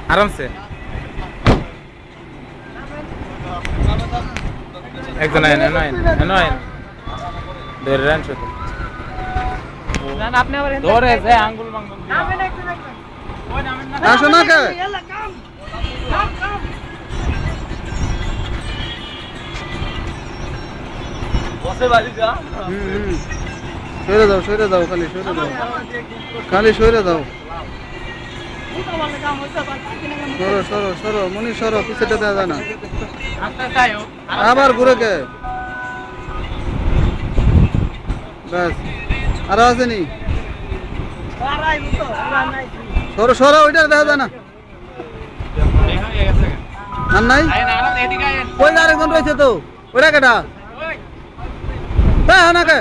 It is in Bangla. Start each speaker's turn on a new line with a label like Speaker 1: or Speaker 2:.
Speaker 1: আরামসে একজন আইন ধরে রান শুধু ধরে যে আঙ্গুল মাঙ্গুল
Speaker 2: আসো না কে সরে দাও খালি সরে দাও সরো মনি সরো পিছেটা দেওয়া যায় না আবার ঘুরে কে ব্যাস আর আছে নি সরো ওইটা দেখা যায় না আর নাই ওই আরেকজন রয়েছে তো ওইটা কেটা হ্যাঁ না কে